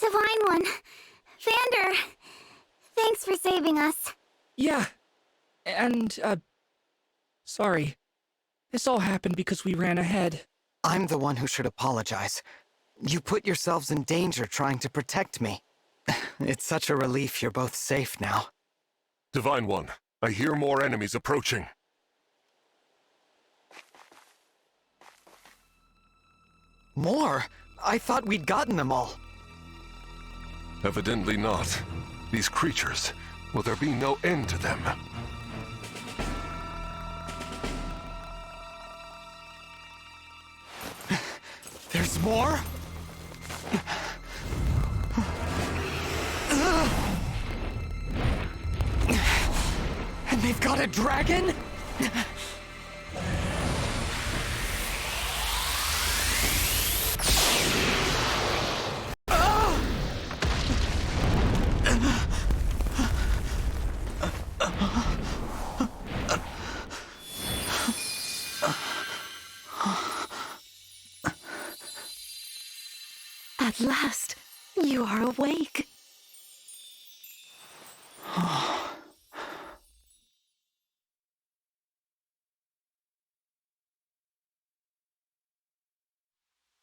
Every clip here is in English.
Divine One. Vander. Thanks for saving us. Yeah. And, sorry. This all happened because we ran ahead. I'm the one who should apologize. You put yourselves in danger trying to protect me. It's such a relief you're both safe now. Divine One, I hear more enemies approaching. More? I thought we'd gotten them all. Evidently not. These creatures, will there be no end to them? There's more? And they've got a dragon? At last, you are awake.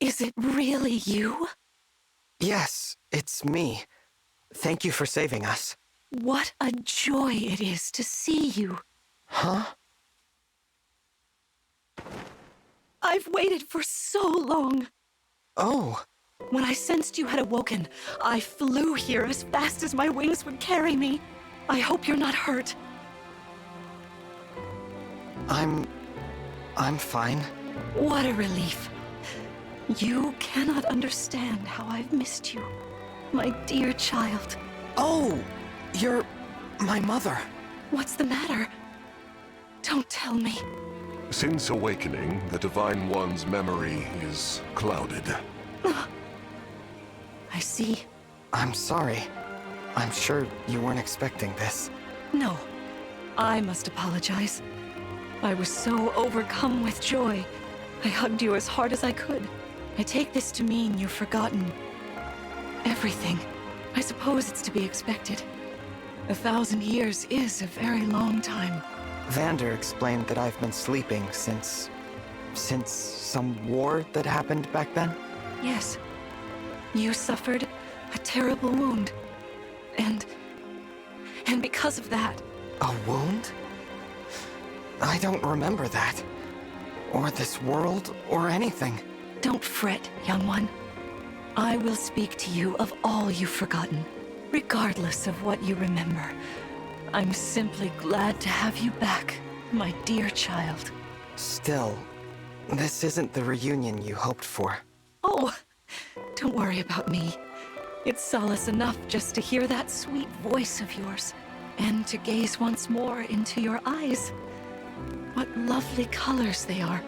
Is it really you? Yes, it's me. Thank you for saving us. What a joy it is to see you. Huh? I've waited for so long. Oh. When I sensed you had awoken, I flew here as fast as my wings would carry me. I hope you're not hurt. I'm fine. What a relief. You cannot understand how I've missed you, my dear child. Oh, you're my mother. What's the matter? Don't tell me. Since awakening, the Divine One's memory is clouded. I see. I'm sorry. I'm sure you weren't expecting this. No, I must apologize. I was so overcome with joy. I hugged you as hard as I could. I take this to mean you've forgotten everything. I suppose it's to be expected. 1,000 years is a very long time. Vander explained that I've been sleeping since some war that happened back then? Yes. You suffered a terrible wound. And because of that... A wound? I don't remember that. Or this world, or anything. Don't fret, young one. I will speak to you of all you've forgotten, regardless of what you remember. I'm simply glad to have you back, my dear child. Still, this isn't the reunion you hoped for. Oh, don't worry about me. It's solace enough just to hear that sweet voice of yours, and to gaze once more into your eyes. What lovely colors they are.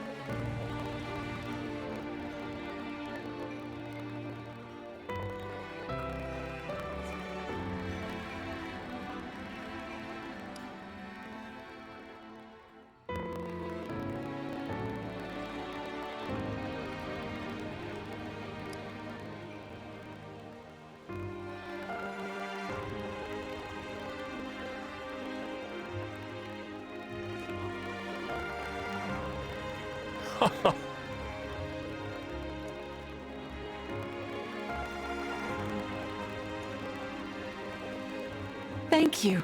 Thank you.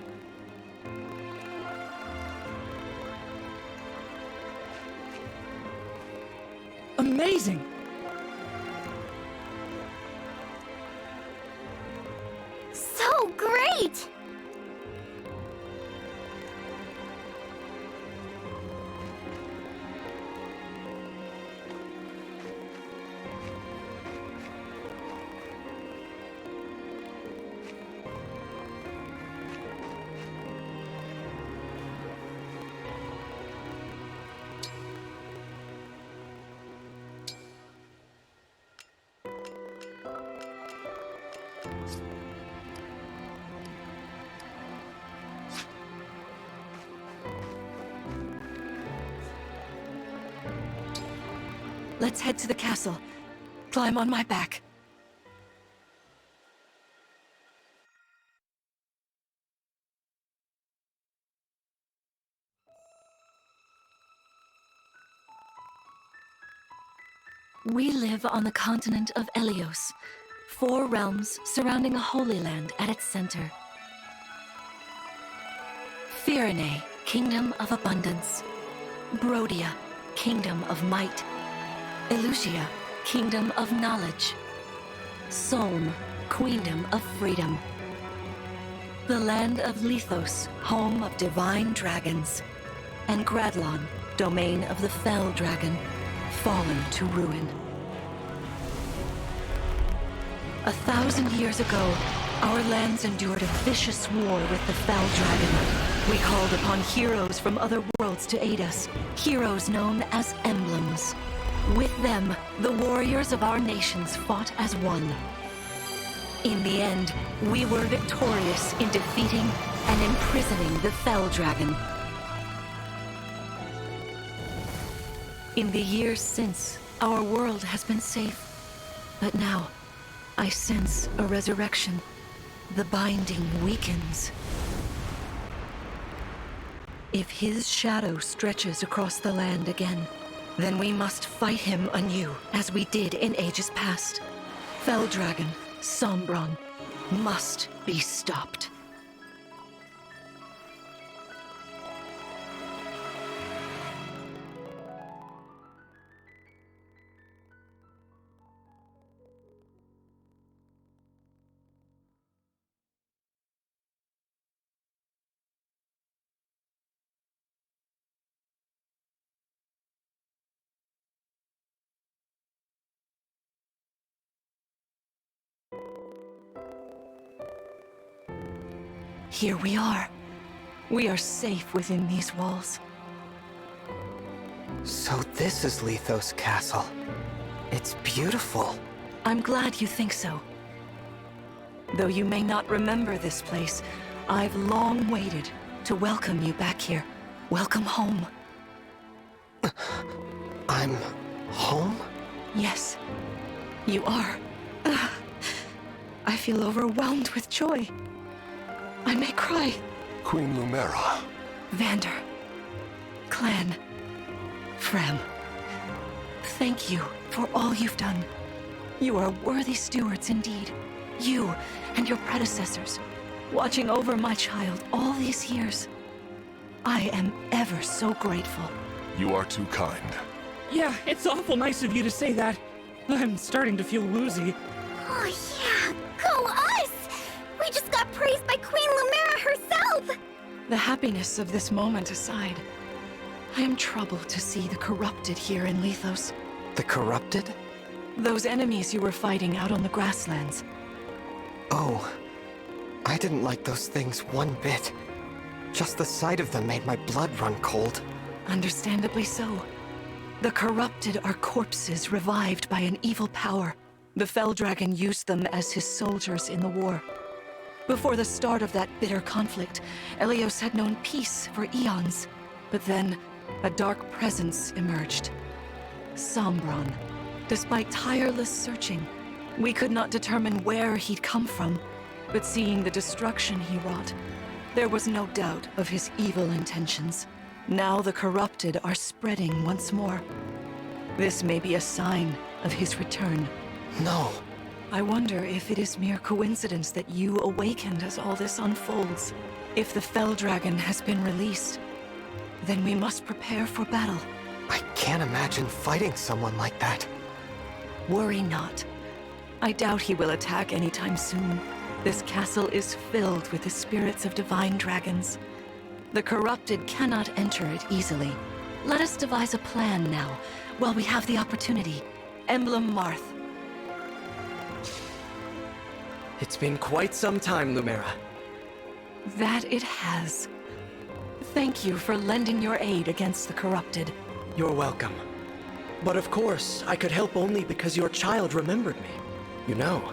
Amazing! So great! Let's head to the castle. Climb on my back. We live on the continent of Elyos, 4 realms surrounding a holy land at its center. Firene, kingdom of abundance. Brodia, kingdom of might. Elusia, kingdom of knowledge. Solm, queendom of freedom. The land of Lethos, home of divine dragons. And Gradlon, domain of the fell dragon, fallen to ruin. 1,000 years ago, our lands endured a vicious war with the fell dragon. We called upon heroes from other worlds to aid us, heroes known as emblems. With them, the warriors of our nations fought as one. In the end, we were victorious in defeating and imprisoning the fell dragon. In the years since, our world has been safe. But now, I sense a resurrection. The binding weakens. If his shadow stretches across the land again, then we must fight him anew, as we did in ages past. Fell Dragon, Sombron, must be stopped. Here we are. We are safe within these walls. So this is Lethos Castle. It's beautiful. I'm glad you think so. Though you may not remember this place, I've long waited to welcome you back here. Welcome home. I'm home? Yes, you are. I feel overwhelmed with joy. I may cry. Queen Lumera. Vander. Clan. Frem. Thank you for all you've done. You are worthy stewards indeed. You and your predecessors, watching over my child all these years. I am ever so grateful. You are too kind. Yeah, it's awful nice of you to say that. I'm starting to feel woozy. Oh yeah, go us! We just got praised by Queen Lumera herself! The happiness of this moment aside, I am troubled to see the corrupted here in Lethos. The corrupted? Those enemies you were fighting out on the grasslands. Oh, I didn't like those things one bit. Just the sight of them made my blood run cold. Understandably so. The corrupted are corpses revived by an evil power. The Fell Dragon used them as his soldiers in the war. Before the start of that bitter conflict, Elyos had known peace for eons. But then, a dark presence emerged. Sombron. Despite tireless searching, we could not determine where he'd come from. But seeing the destruction he wrought, there was no doubt of his evil intentions. Now the corrupted are spreading once more. This may be a sign of his return. No. I wonder if it is mere coincidence that you awakened as all this unfolds. If the Fell Dragon has been released, then we must prepare for battle. I can't imagine fighting someone like that. Worry not. I doubt he will attack anytime soon. This castle is filled with the spirits of divine dragons. The corrupted cannot enter it easily. Let us devise a plan now, while we have the opportunity. Emblem Marth. It's been quite some time, Lumera. That it has. Thank you for lending your aid against the corrupted. You're welcome. But of course, I could help only because your child remembered me. You know,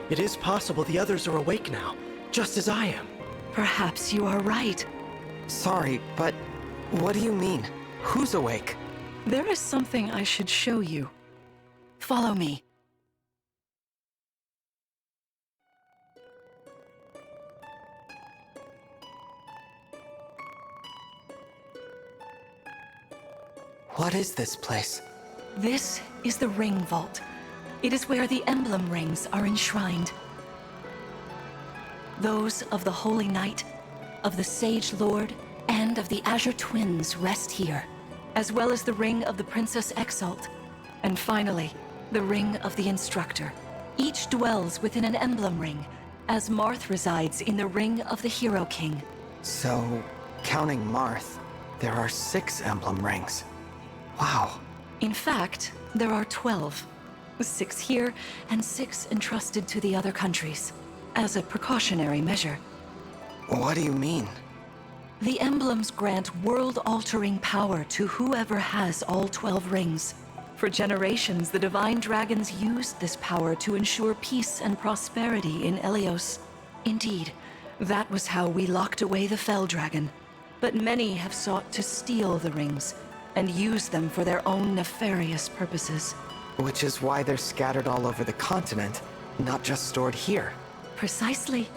it is possible the others are awake now, just as I am. Perhaps you are right. Sorry, but what do you mean? Who's awake? There is something I should show you. Follow me. What is this place? This is the Ring Vault. It is where the Emblem Rings are enshrined. Those of the Holy Knight, of the Sage Lord, and of the Azure Twins rest here, as well as the Ring of the Princess Exalt, and finally, the Ring of the Instructor. Each dwells within an Emblem Ring, as Marth resides in the Ring of the Hero King. So, counting Marth, there are 6 Emblem Rings. Wow. In fact, there are 12. 6 here, and 6 entrusted to the other countries, as a precautionary measure. What do you mean? The emblems grant world-altering power to whoever has all 12 rings. For generations, the Divine Dragons used this power to ensure peace and prosperity in Elyos. Indeed, that was how we locked away the Fell Dragon. But many have sought to steal the rings, and use them for their own nefarious purposes. Which is why they're scattered all over the continent, not just stored here. Precisely.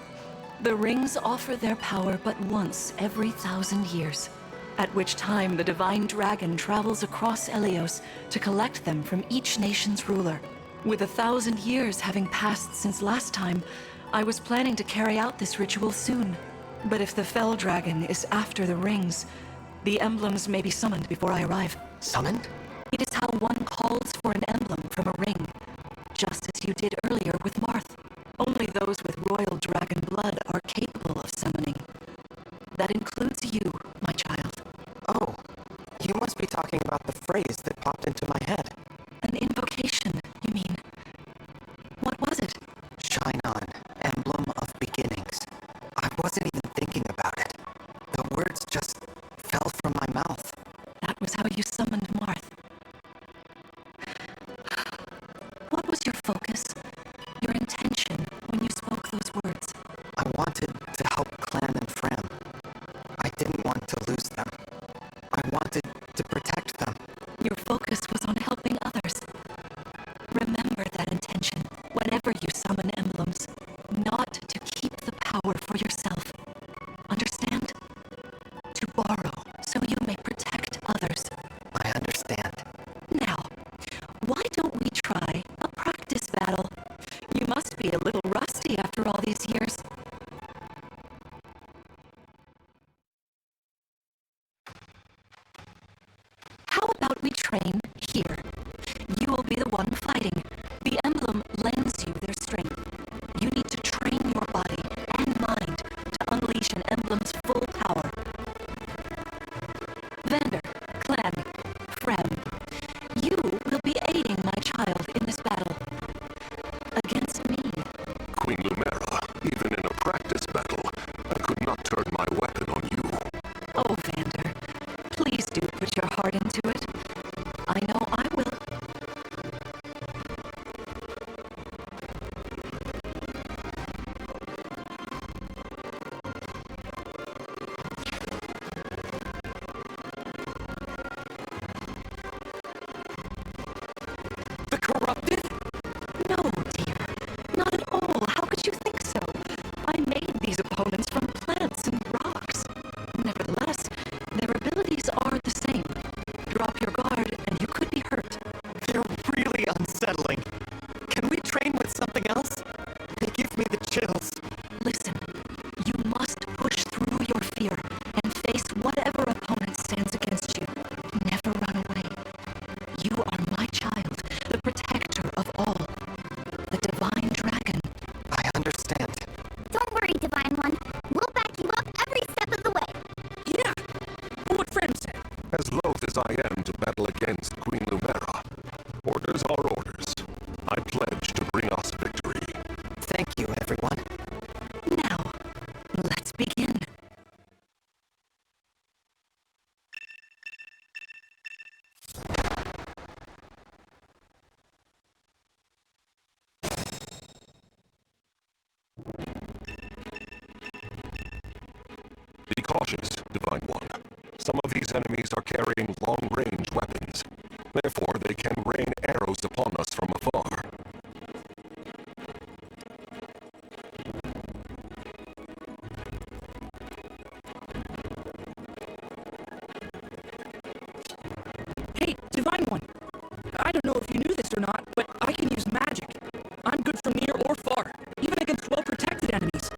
The rings offer their power but once every 1,000 years, at which time the Divine Dragon travels across Elyos to collect them from each nation's ruler. With 1,000 years having passed since last time, I was planning to carry out this ritual soon. But if the Fell Dragon is after the rings, the emblems may be summoned before I arrive. Summoned? It is how one calls for an emblem from a ring, just as you did earlier with Marth. Only those with royal dragon blood are capable of summoning. That includes you, my child. Oh, you must be talking about the phrase that popped into my head. An invocation, you mean? What was it? Shine on, emblem of beginnings. I wasn't even thinking about it. The words just fell from my mouth. That was how you summoned Marth. What was your focus? Your intention when you spoke those words? I wanted to help Clan and Fram. I didn't want to lose them. I wanted to protect them. Your focus was on helping others. Remember that intention whenever you summon emblems, not to keep the power for yourself. Understand? To borrow so you may protect others. I understand. Now, why don't we try a practice battle? You must be a little rusty after all these years. How about we train here? You will be the one fighting. The emblem lends you their strength. You need to train your body and mind to unleash an emblem's full power. Vander, Clan, Frem, you will be aiding my child in this battle. Against me. Queen Lumera, even in a practice battle, I could not turn my weapon on you. Oh, Vander, please do put your heart into it. I know I will. The corrupted? No, dear. Not at all. How could you think so? I made these opponents from plants and rocks. Nevertheless, their abilities are the same. Drop your guard and you could be hurt. They're really unsettling. Can we train with something else? They give me the chills. Listen, you must push through your fear and face whatever opponent stands against you. Never run away. You are my child, the protector of all. The Divine Dragon. I understand. Don't worry, Divine One. We'll back you up every step of the way. Yeah, what Frem said. As loath as I am to battle against Queen Lumera, orders are orders. I pledge to bring us victory. Thank you, everyone. Now, let's begin. Be cautious, Divine One. Some of these enemies are carrying long-range weapons. Therefore, they can rain arrows upon us from afar. Hey, Divine One. I don't know if you knew this or not, but I can use magic. I'm good from near or far, even against well-protected enemies.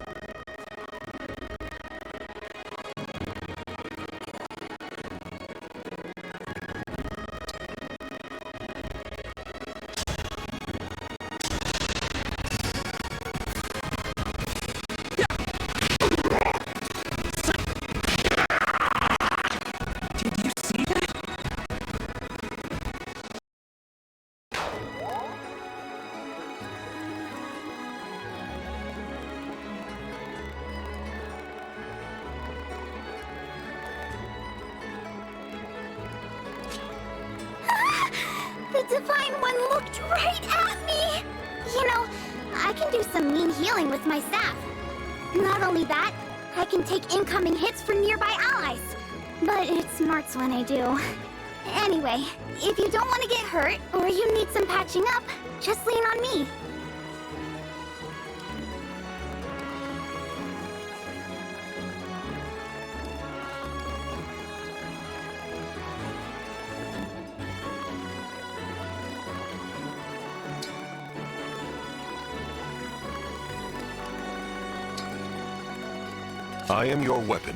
Did you see that? The Divine One looked right at me! You know, I can do some mean healing with my staff. Not only that, I can take incoming hits for nearby allies. But it smarts when I do. Anyway, if you don't want to get hurt, or you need some patching up, just lean on me. I am your weapon.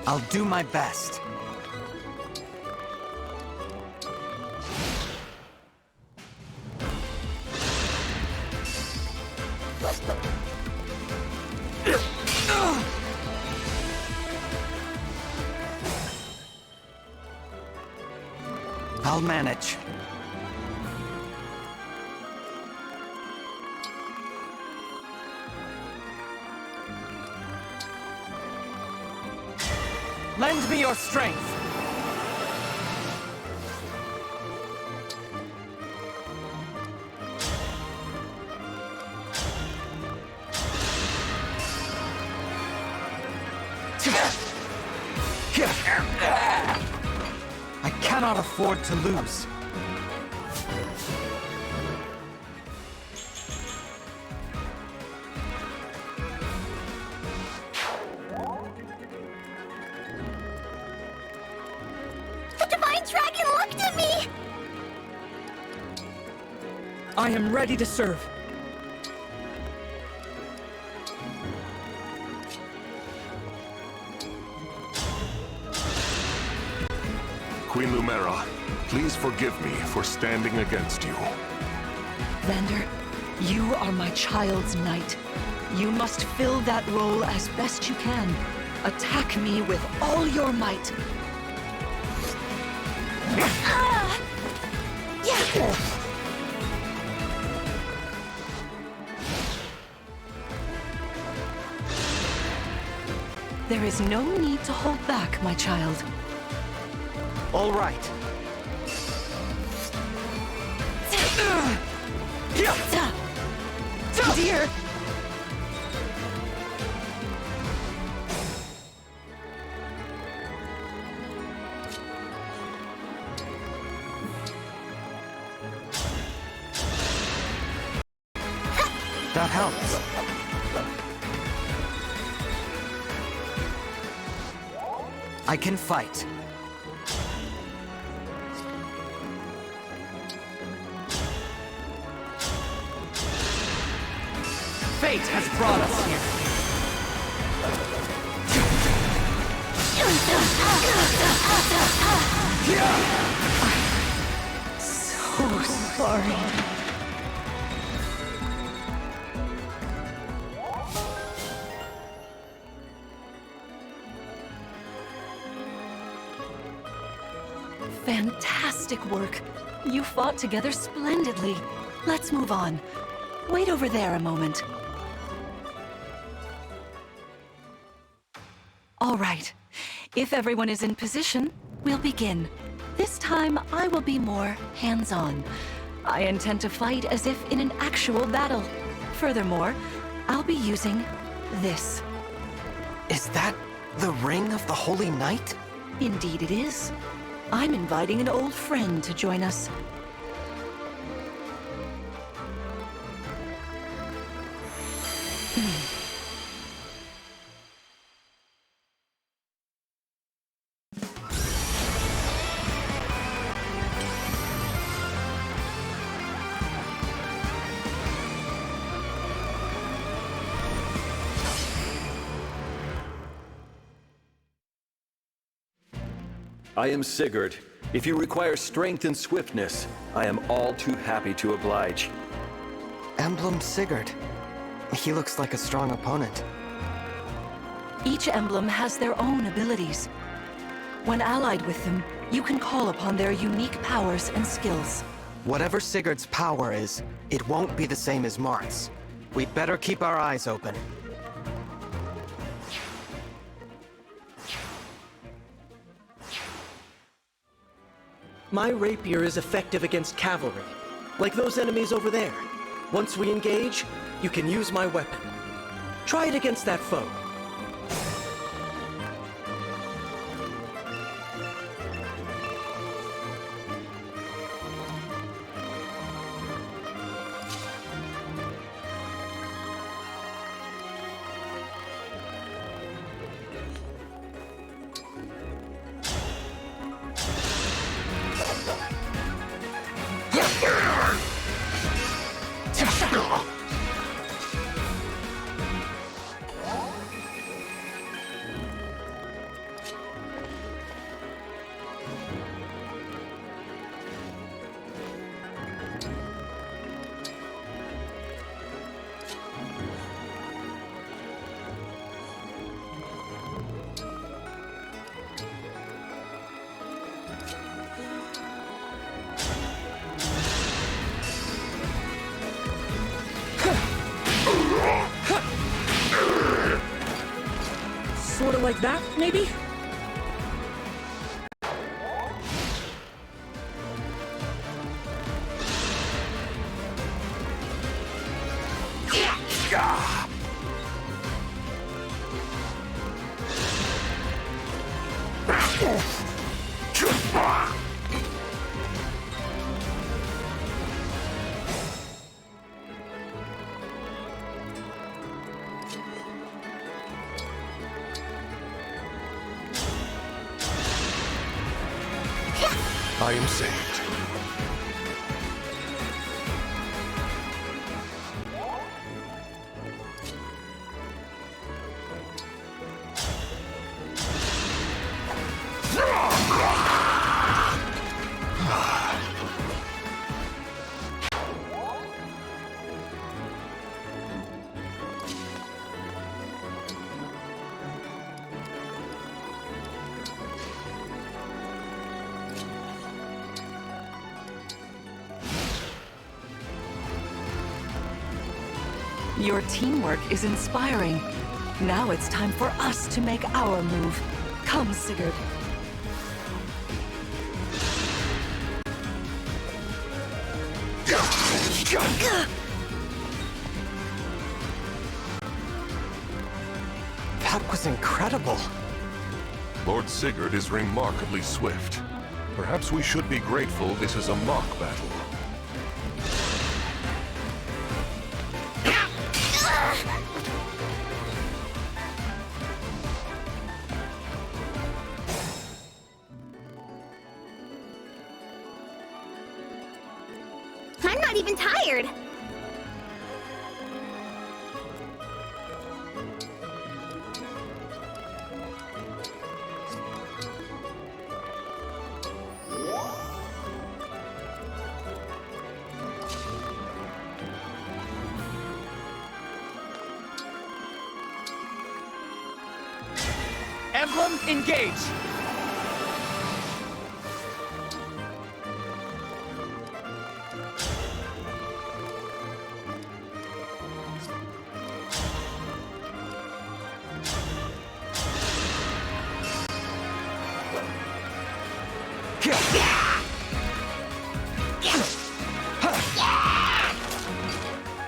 I'll do my best. I'll manage. Lend me your strength. I cannot afford to lose. The Divine Dragon looked at me! I am ready to serve. Queen Lumera, please forgive me for standing against you. Vander, you are my child's knight. You must fill that role as best you can. Attack me with all your might. There is no need to hold back, my child. All right. Dear! That helps. I can fight. Fate has brought us So sorry. Fantastic work. You fought together splendidly. Let's move on. Wait over there a moment. All right. If everyone is in position, we'll begin. This time, I will be more hands-on. I intend to fight as if in an actual battle. Furthermore, I'll be using this. Is that the Ring of the Holy Knight? Indeed it is. I'm inviting an old friend to join us. I am Sigurd. If you require strength and swiftness, I am all too happy to oblige. Emblem Sigurd. He looks like a strong opponent. Each emblem has their own abilities. When allied with them, you can call upon their unique powers and skills. Whatever Sigurd's power is, it won't be the same as Marth's. We'd better keep our eyes open. My rapier is effective against cavalry, like those enemies over there. Once we engage, you can use my weapon. Try it against that foe. Sort of like that, maybe? I am saved. Your teamwork is inspiring. Now it's time for us to make our move. Come, Sigurd. That was incredible. Lord Sigurd is remarkably swift. Perhaps we should be grateful this is a mock battle. I'm not even tired. Emblem, engage!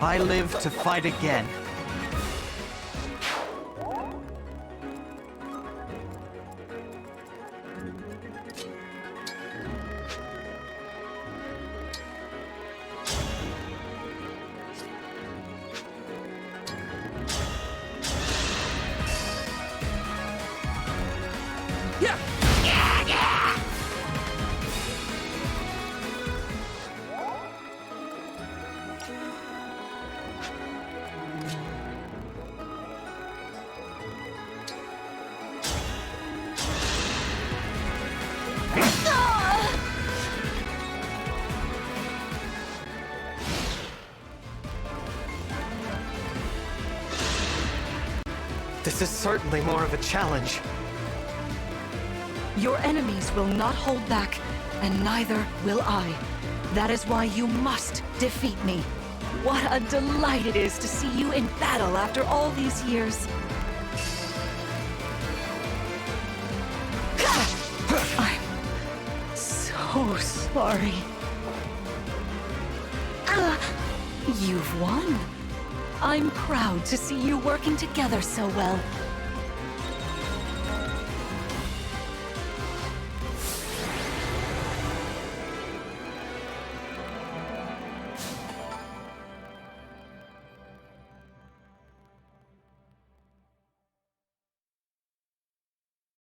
I live to fight again. This is certainly more of a challenge. Your enemies will not hold back, and neither will I. That is why you must defeat me. What a delight it is to see you in battle after all these years. I'm so sorry. You've won. I'm proud to see you working together so well.